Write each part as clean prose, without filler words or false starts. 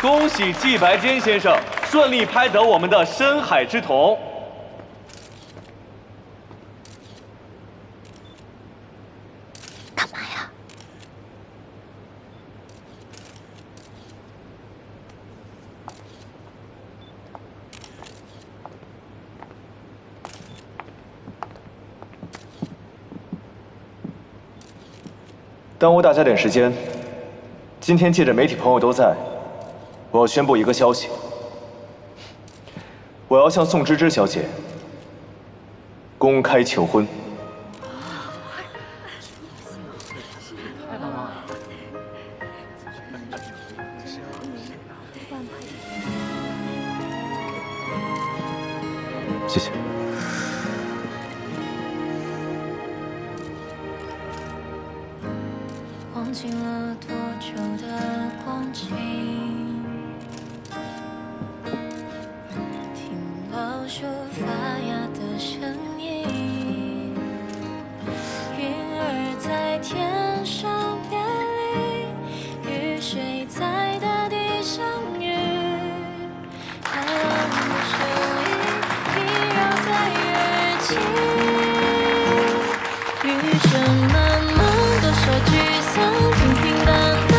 恭喜季白坚先生顺利拍得我们的深海之瞳。干嘛呀？耽误大家点时间。今天借着媒体朋友都在，我要宣布一个消息：我要向宋芝芝小姐公开求婚。谢谢。忘记了多久的光景，听老树发芽的声音，云儿在天上飘零，雨水在大地相遇，海浪的声音萦绕在耳际，余生漫漫多少聚散。平平淡淡，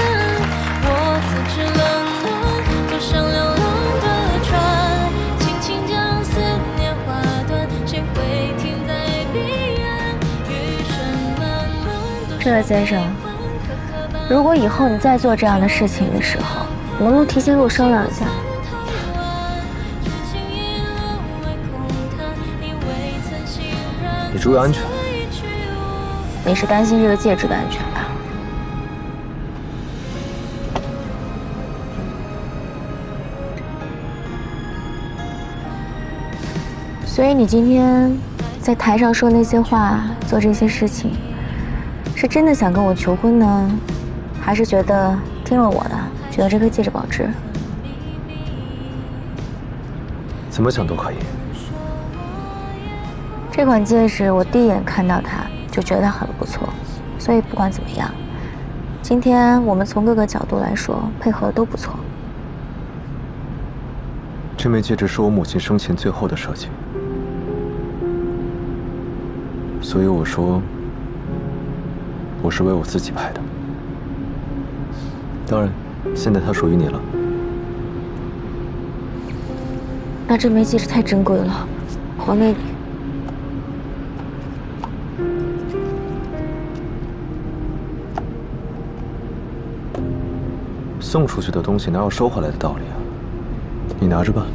我自知冷暖，坐上流浪的船，轻轻将思念划断，谁会停在彼岸？余生漫漫。这位先生，如果以后你再做这样的事情的时候，能不能提前跟我商量一下？你注意安全。你是担心这个戒指的安全吧？所以你今天在台上说那些话，做这些事情，是真的想跟我求婚呢，还是觉得听了我的，觉得这颗戒指保值？怎么想都可以。这款戒指我第一眼看到它就觉得它很不错，所以不管怎么样，今天我们从各个角度来说配合的都不错。这枚戒指是我母亲生前最后的设计，所以我说我是为我自己拍的。当然，现在它属于你了。那这枚戒指太珍贵了，还给你。送出去的东西哪有收回来的道理啊？你拿着吧。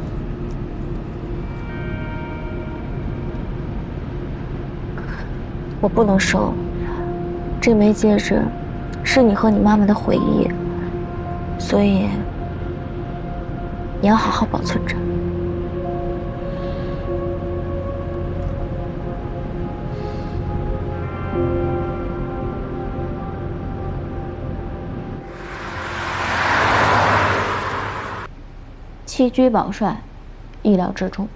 我不能收，这枚戒指是你和你妈妈的回忆，所以你要好好保存着。弃车保帅，意料之中。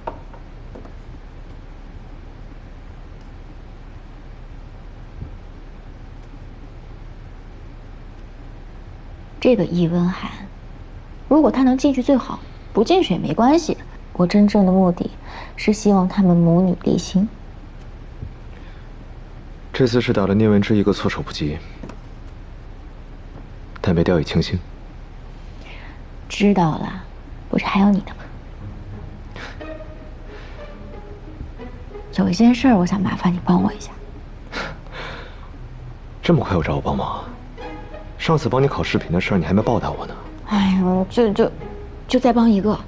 这个易温寒，如果他能进去最好，不进去也没关系。我真正的目的是希望他们母女离心。这次是打了聂文之一个措手不及，但没掉以轻心。知道了，不是还有你的吗？有一件事我想麻烦你帮我一下。这么快又找我帮忙啊？上次帮你考视频的事儿，你还没报答我呢。哎呦，就再帮一个。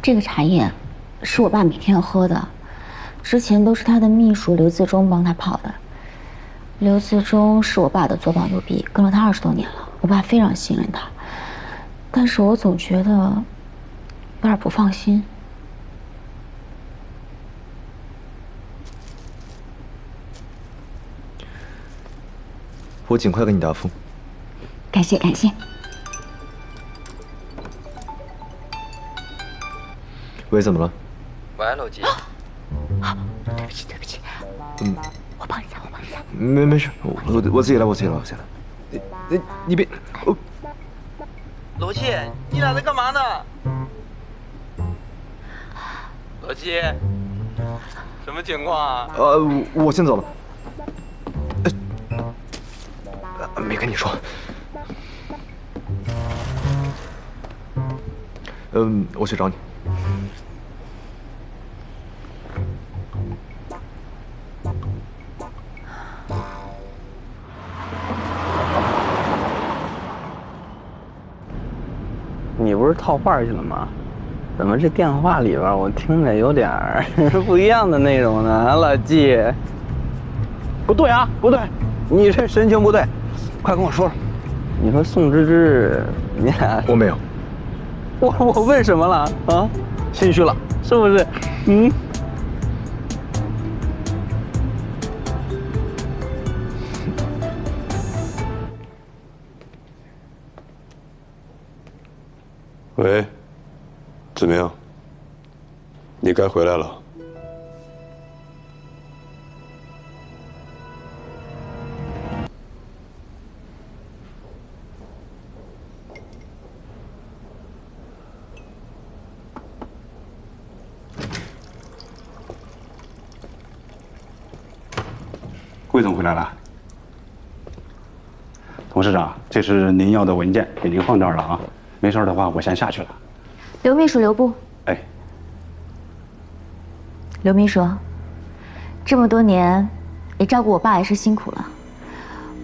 这个茶叶是我爸每天要喝的，之前都是他的秘书刘自忠帮他泡的。刘自忠是我爸的左膀右臂，跟了他20多年了，我爸非常信任他，但是我总觉得有点不放心。我尽快给你答复。感谢感谢。喂，怎么了？喂，老季。对不起，对不起。我帮你擦，我帮你擦。没事，我自己来，我自己来。你别，罗季，你俩在干嘛呢？罗季，什么情况啊？我先走了。没跟你说。我去找你。你不是套话去了吗？怎么这电话里边我听着有点不一样的内容呢？老季，不对啊，不对，你这神情不对，快跟我说说。你说宋芝芝，你俩我没有。我问什么了啊？心虚了是不是？喂，怎么样？你该回来了。魏总回来了，董事长，这是您要的文件，给您放这儿了啊。没事的话，我先下去了。刘秘书，刘部。哎，刘秘书，这么多年，你照顾我爸也是辛苦了。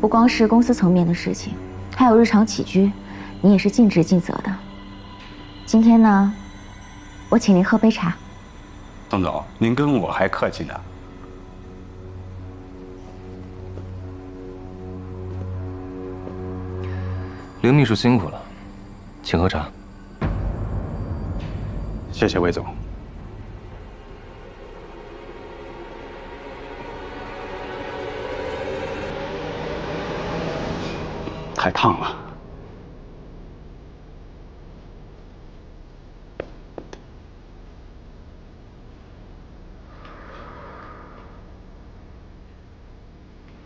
不光是公司层面的事情，还有日常起居，你也是尽职尽责的。今天呢，我请您喝杯茶。董总，您跟我还客气呢。刘秘书辛苦了，请喝茶。谢谢魏总。太烫了。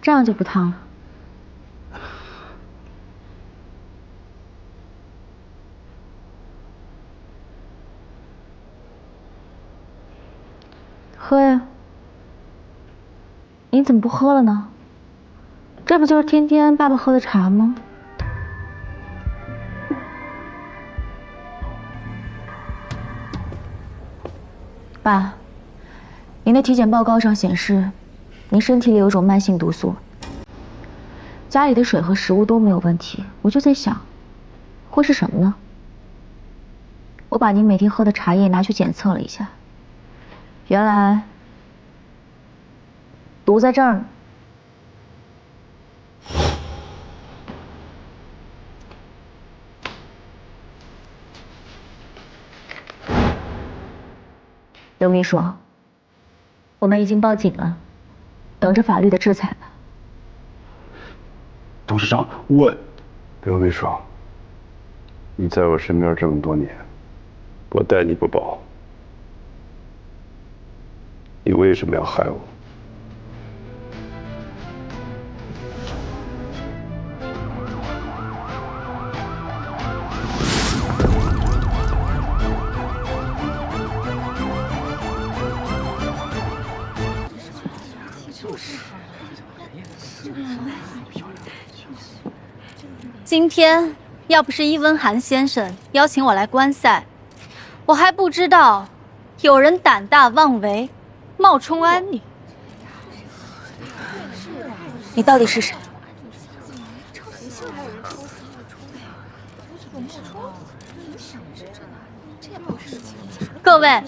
这样就不烫了。喝呀！你怎么不喝了呢？这不就是天天爸爸喝的茶吗？爸，您的体检报告上显示，您身体里有种慢性毒素，家里的水和食物都没有问题，我就在想，会是什么呢？我把您每天喝的茶叶拿去检测了一下。原来毒在这儿呢。刘秘书，我们已经报警了，等着法律的制裁吧。董事长，刘秘书，你在我身边这么多年，我待你不薄，你为什么要害我？今天要不是伊温涵先生邀请我来观赛，我还不知道有人胆大妄为，冒充安妮。你到底是谁？各位，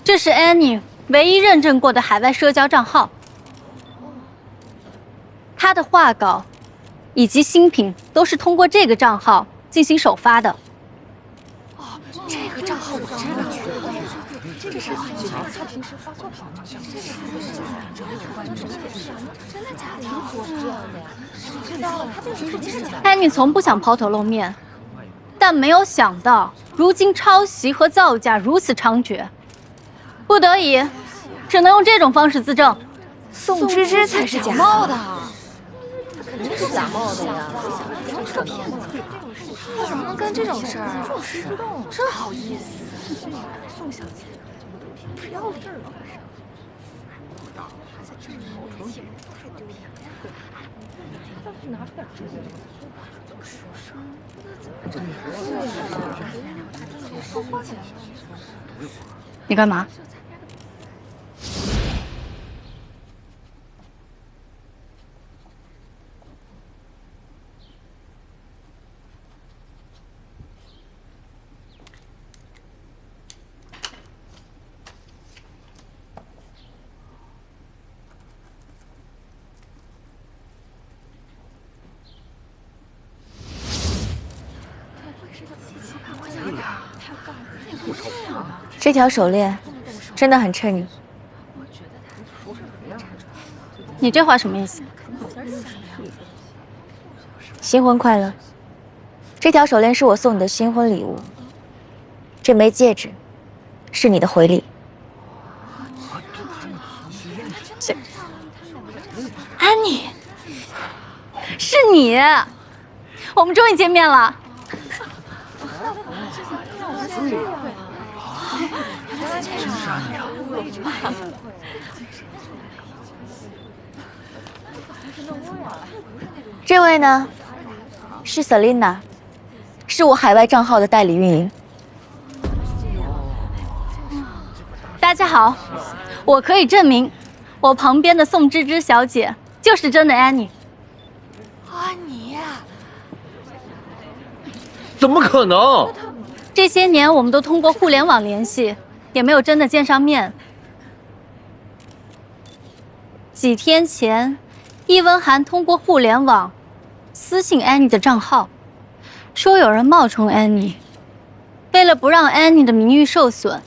这是 Annie 唯一认证过的海外社交账号，她的画稿以及新品都是通过这个账号进行首发的。哦，这个账号我知道，这个是他平时发作品吗？真的假的？我知道的呀，知道了，他就是真的假的？安妮从不想抛头露面，但但没有想到，如今抄袭和造假如此猖獗，不得已，只能用这种方式自证。宋芝芝才是假冒的，肯定是假冒的呀！这骗子，他怎么能干这种事儿啊？真好意思，宋小姐，不要脸了！你干嘛？这条手链真的很衬你。你这话什么意思？新婚快乐！这条手链是我送你的新婚礼物，这枚戒指是你的回礼。安妮，是你，我们终于见面了。这位呢，是 Selina， 是我海外账号的代理运营。大家好，我可以证明，我旁边的宋芝芝小姐就是真的安妮。安妮，怎么可能？这些年我们都通过互联网联系，也没有真的见上面。几天前，易文涵通过互联网私信安妮的账号，说有人冒充安妮。为了不让安妮的名誉受损，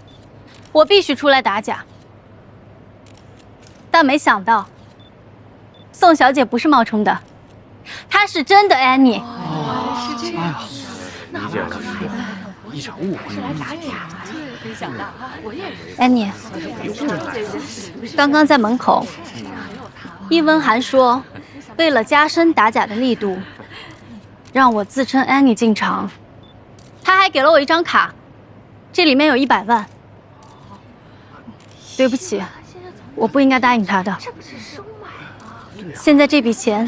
我必须出来打假。但没想到，宋小姐不是冒充的，她是真的安妮。是这样。理解了，一场误会。没想到，我也是。安妮，刚刚在门口，易文涵说，为了加深打假的力度，让我自称安妮进场。他还给了我一张卡，这里面有100万。对不起，我不应该答应他的。现在这笔钱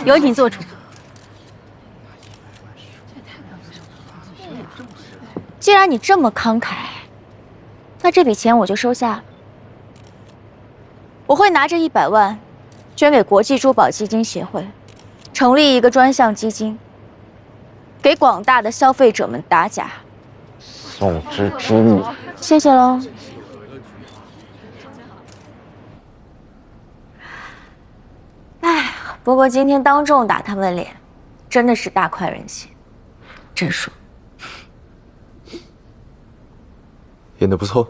由你做主。既然你这么慷慨，那这笔钱我就收下。我会拿这100万捐给国际珠宝基金协会，成立一个专项基金，给广大的消费者们打假。宋芝芝，你谢谢喽。哎，不过今天当众打他们脸，真的是大快人心，真爽。演得不错。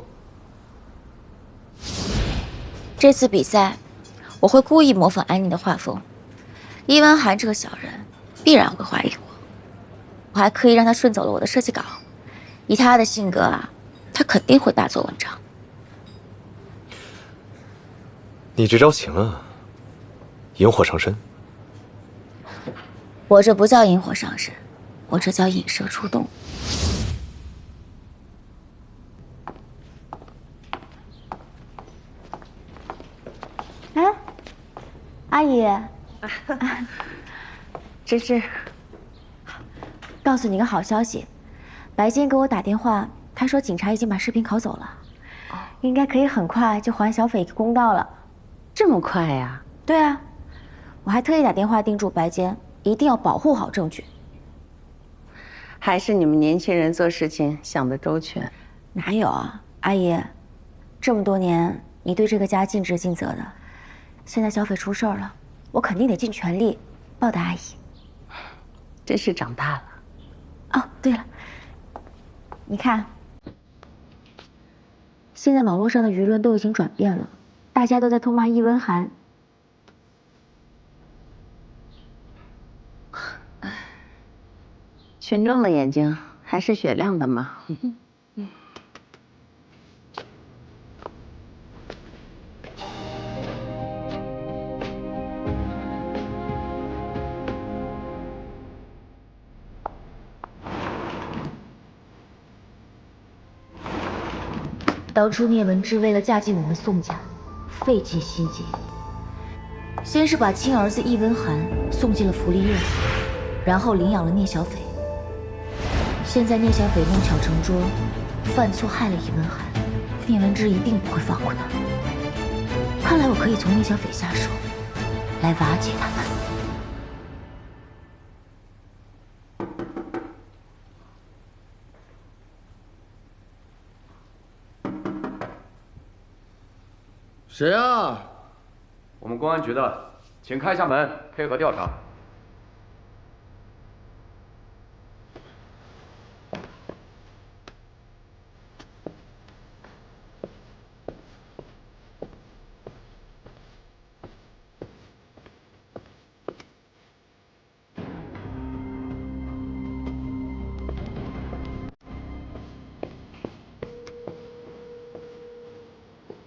这次比赛，我会故意模仿安妮的画风。伊文涵这个小人，必然会怀疑我。我还刻意让他顺走了我的设计稿。以他的性格啊，他肯定会大做文章。你这招行啊，引火上身。我这不叫引火上身，我这叫引蛇出洞。哎，阿姨，芝芝，告诉你个好消息，白坚给我打电话，他说警察已经把视频拷走了，应该可以很快就还小斐一个公道了。这么快呀？对啊，我还特意打电话叮嘱白坚，一定要保护好证据。还是你们年轻人做事情想得周全。哪有啊，阿姨，这么多年你对这个家尽职尽责的，现在小斐出事儿了，我肯定得尽全力报答阿姨。真是长大了。哦，对了，你看，现在网络上的舆论都已经转变了，大家都在痛骂易文涵。群众的眼睛还是雪亮的嘛。当初聂文芝为了嫁进我们宋家，费尽心机，先是把亲儿子易文涵送进了福利院，然后领养了聂小斐。现在聂小斐弄巧成拙，犯错害了易文涵，聂文芝一定不会放过他。看来我可以从聂小斐下手，来瓦解他们。谁啊？我们公安局的，请开下门，配合调查。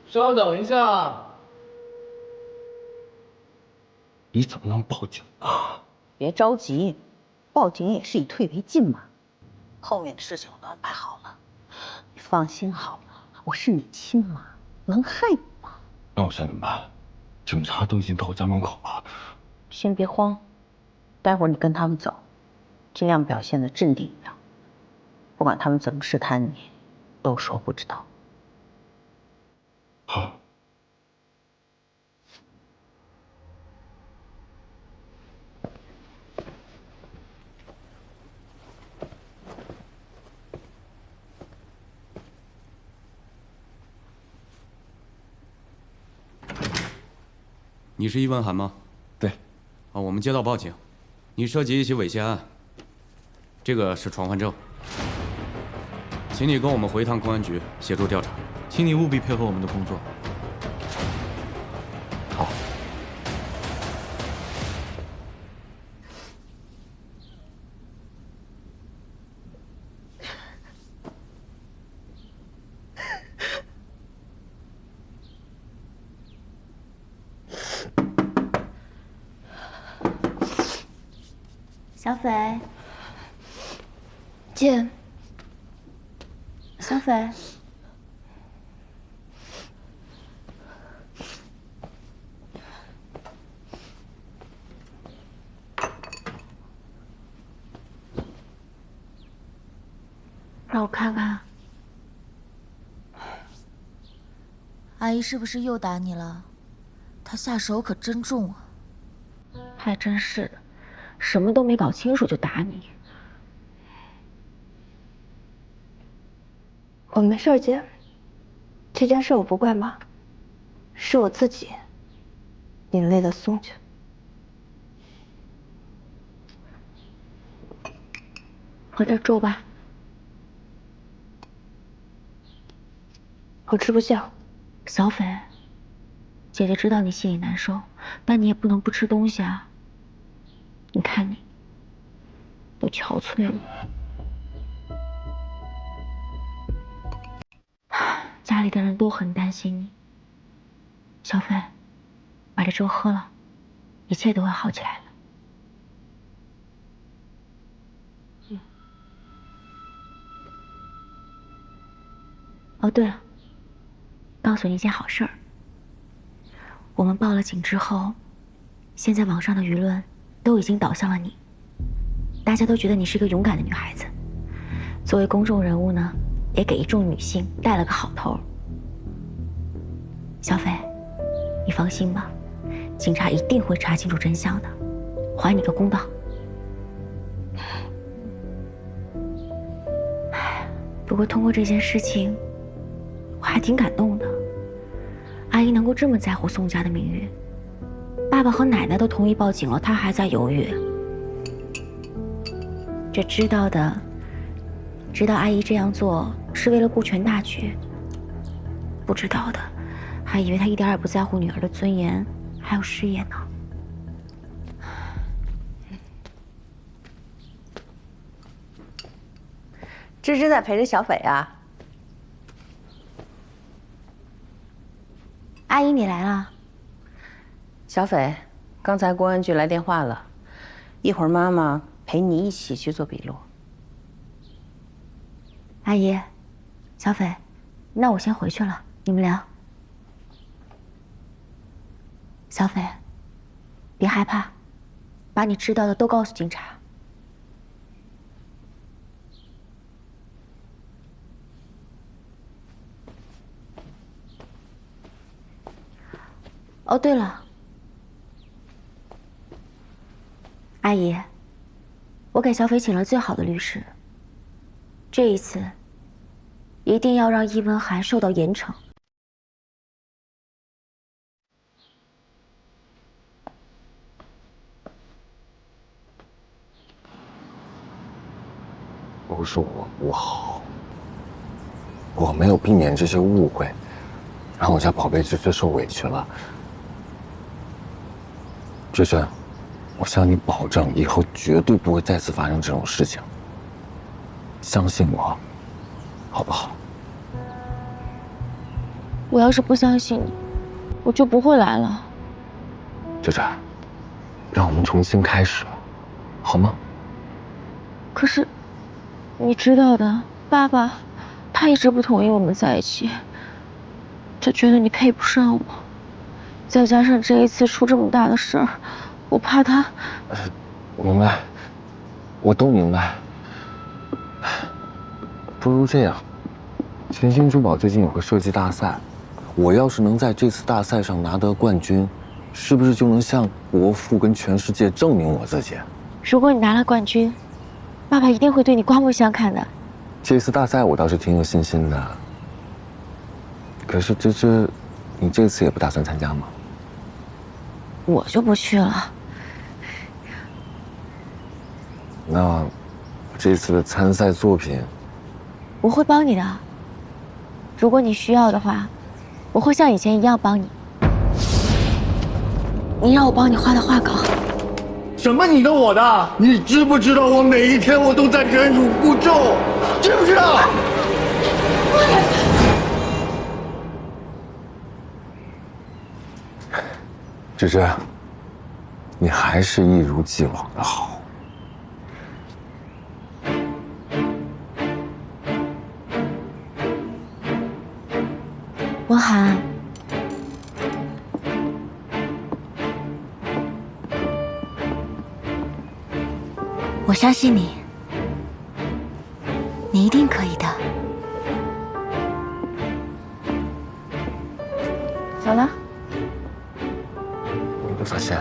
稍等一下。你怎么能报警啊？别着急，报警也是以退为进嘛。后面的事情我都安排好了，你放心好了，我是你亲妈，能害你吗？那我现在怎么办？警察都已经到我家门口了。先别慌，待会儿你跟他们走，尽量表现得镇定一点。不管他们怎么试探你，都说不知道。好。你是易文涵吗？对。我们接到报警，你涉及一起猥亵案，这个是传唤证，请你跟我们回一趟公安局协助调查，请你务必配合我们的工作。好。小斐，姐，小斐，让我看看，阿姨是不是又打你了？她下手可真重啊！还真是的。什么都没搞清楚就打你，我没事，姐。这件事我不怪妈，是我自己引累了宋家。喝点粥吧。我吃不下。小斐，姐姐知道你心里难受，但你也不能不吃东西啊。你看你，都憔悴了。家里的人都很担心你。小斐，把这粥喝了，一切都会好起来的。哦，对了，告诉你一件好事儿。我们报了警之后，现在网上的舆论都已经倒向了你，大家都觉得你是个勇敢的女孩子。作为公众人物呢，也给一众女性带了个好头。小斐，你放心吧，警察一定会查清楚真相的，还你个公道。不过通过这件事情，我还挺感动的。阿姨能够这么在乎宋家的名誉，爸爸和奶奶都同意报警了，她还在犹豫。这知道的，知道阿姨这样做是为了顾全大局；不知道的，还以为她一点也不在乎女儿的尊严还有事业呢。芝芝在陪着小斐啊。阿姨，你来了。小斐，刚才公安局来电话了，一会儿妈妈陪你一起去做笔录。阿姨，小斐，那我先回去了，你们聊。小斐，别害怕，把你知道的都告诉警察。哦，对了，阿姨，我给小斐请了最好的律师。这一次，一定要让易文涵受到严惩。都是我不好，我没有避免这些误会，让我家宝贝芝芝受委屈了。芝芝，我向你保证，以后绝对不会再次发生这种事情。相信我，好不好？我要是不相信你，我就不会来了。芝芝，让我们重新开始，好吗？可是，你知道的，爸爸，他一直不同意我们在一起，他觉得你配不上我。再加上这一次出这么大的事儿，我怕他……明白，我都明白。不如这样，全鑫珠宝最近有个设计大赛，我要是能在这次大赛上拿得冠军，是不是就能向国父跟全世界证明我自己？如果你拿了冠军，爸爸一定会对你刮目相看的。这次大赛我倒是挺有信心的。可是芝芝，你这次也不打算参加吗？我就不去了。那我这次的参赛作品，我会帮你的。如果你需要的话，我会像以前一样帮你。你让我帮你画的画稿。什么你的我的？你知不知道我每一天我都在忍辱负重，知不知道？芝芝，你还是一如既往的好。文涵，我相信你，你一定可以的。走了。你不放心，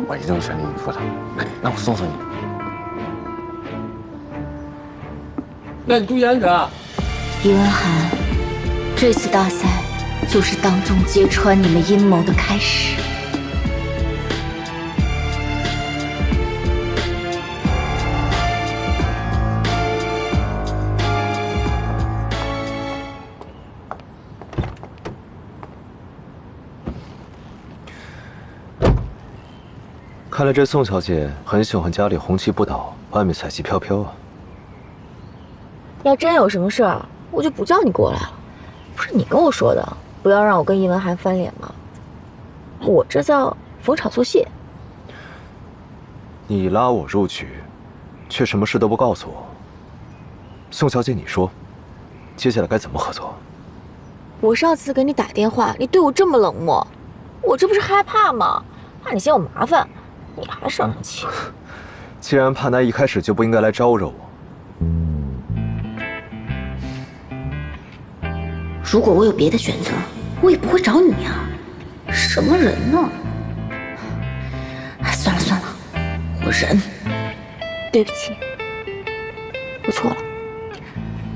我一定全力以赴的。来，那我送送你。那你注意安全啊！易文涵，这次大赛就是当众揭穿你们阴谋的开始。看来这宋小姐很喜欢家里红旗不倒，外面彩旗飘飘啊。要真有什么事儿，我就不叫你过来了。不是你跟我说的，不要让我跟易文涵翻脸吗？我这叫逢场作戏。你拉我入局，却什么事都不告诉我。宋小姐，你说，接下来该怎么合作？我上次给你打电话，你对我这么冷漠，我这不是害怕吗？怕你嫌我麻烦，你还生气。既然怕，那一开始就不应该来招惹我。如果我有别的选择，我也不会找你啊！什么人呢？哎，算了算了，我忍。对不起，我错了。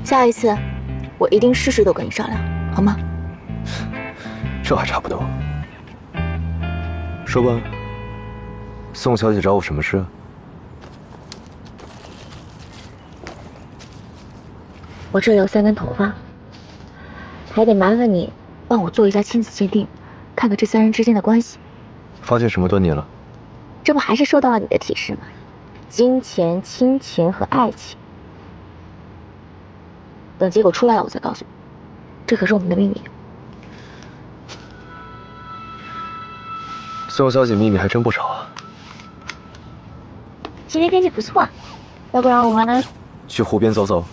下一次，我一定事事都跟你商量，好吗？这还差不多。说吧，宋小姐找我什么事啊？我这里有3根头发。还得麻烦你帮我做一下亲子鉴定，看看这3人之间的关系。发现什么端倪了？这不还是受到了你的提示吗？金钱、亲情和爱情。等结果出来了我再告诉你。这可是我们的秘密。宋小姐秘密还真不少啊。今天天气不错啊，要不然我们去湖边走走。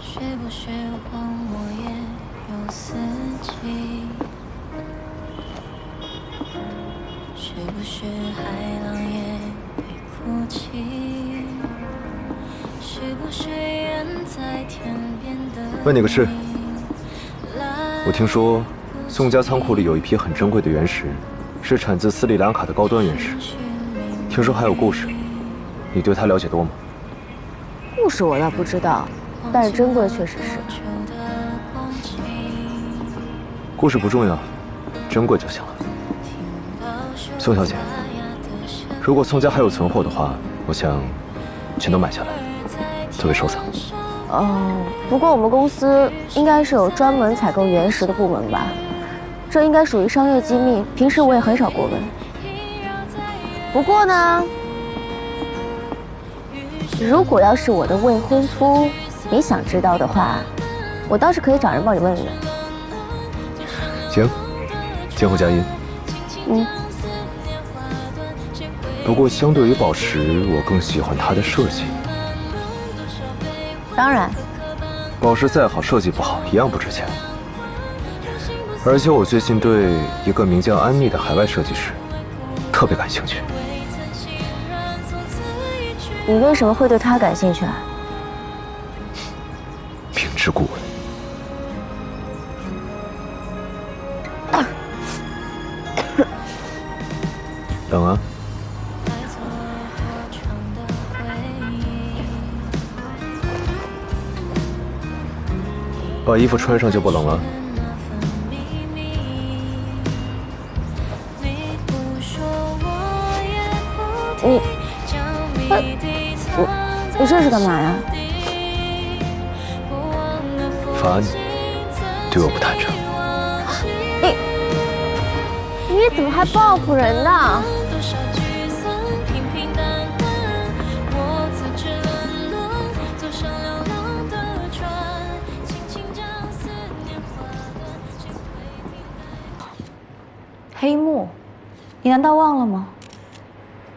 是不是荒漠也有四季？是不是海浪也会哭泣？是不是远在天边的问你个事，我听说宋家仓库里有一批很珍贵的原石，是产自斯里兰卡的高端原石。听说还有故事，你对它了解多吗？故事我倒不知道，但是珍贵确实是。故事不重要，珍贵就行了。宋小姐，如果宋家还有存货的话，我想全都买下来，作为收藏。哦，不过我们公司应该是有专门采购原石的部门吧？这应该属于商业机密，平时我也很少过问。不过呢，如果要是我的未婚夫，你想知道的话，我倒是可以找人帮你问问。行，见货佳音。不过相对于宝石，我更喜欢它的设计。当然，宝石再好，设计不好一样不值钱。而且我最近对一个名叫安妮的海外设计师特别感兴趣。你为什么会对他感兴趣啊？品质顾问。冷啊！把衣服穿上就不冷了。你这是干嘛呀？罚你对我不坦诚。你怎么还报复人呢？黑幕，你难道忘了吗？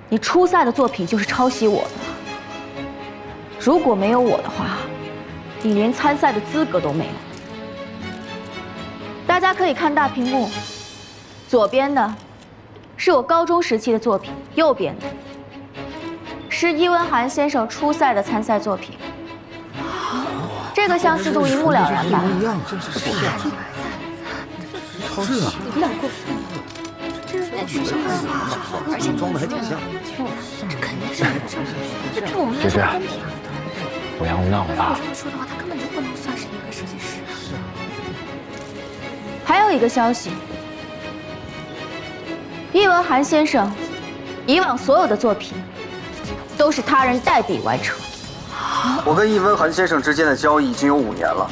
你初赛的作品就是抄袭我的。如果没有我的话，你连参赛的资格都没有。大家可以看大屏幕，左边的是我高中时期的作品，右边的是伊文涵先生初赛的参赛作品。这个相似度一目了然吧？是啊，有点过分。而且装的还挺像。这肯定是这我们要说公平。不要闹了。这么说的话，他根本就不能算是一个设计师。是啊。还有一个消息，伊文涵先生以往所有的作品都是他人代笔完成。我跟易文涵先生之间的交易已经有5年了。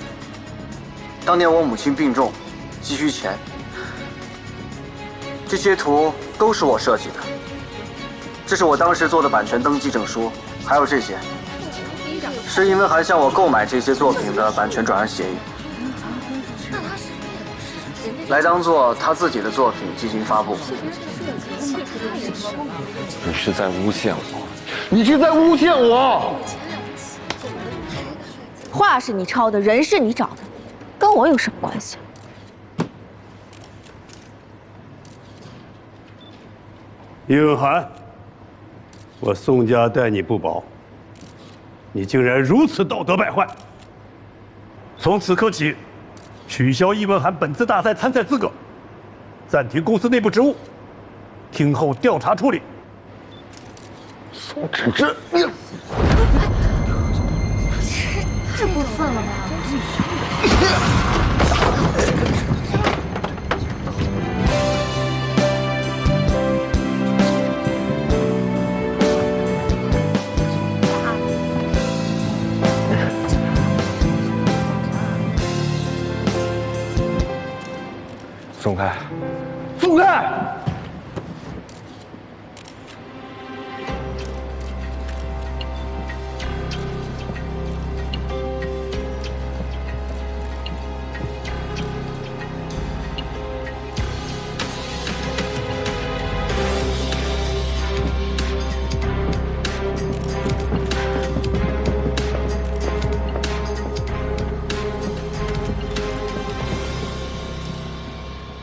当年我母亲病重，急需钱，这些图都是我设计的。这是我当时做的版权登记证书，还有这些，是易文涵向我购买这些作品的版权转让协议，来当做他自己的作品进行发布。你是在诬陷我！你是在诬陷我！画是你抄的，人是你找的，跟我有什么关系？易文涵，我宋家待你不薄，你竟然如此道德败坏！从此刻起，取消易文涵本次大赛参赛资格，暂停公司内部职务，听候调查处理。宋芷芷，你太过分了吧！松开！松开！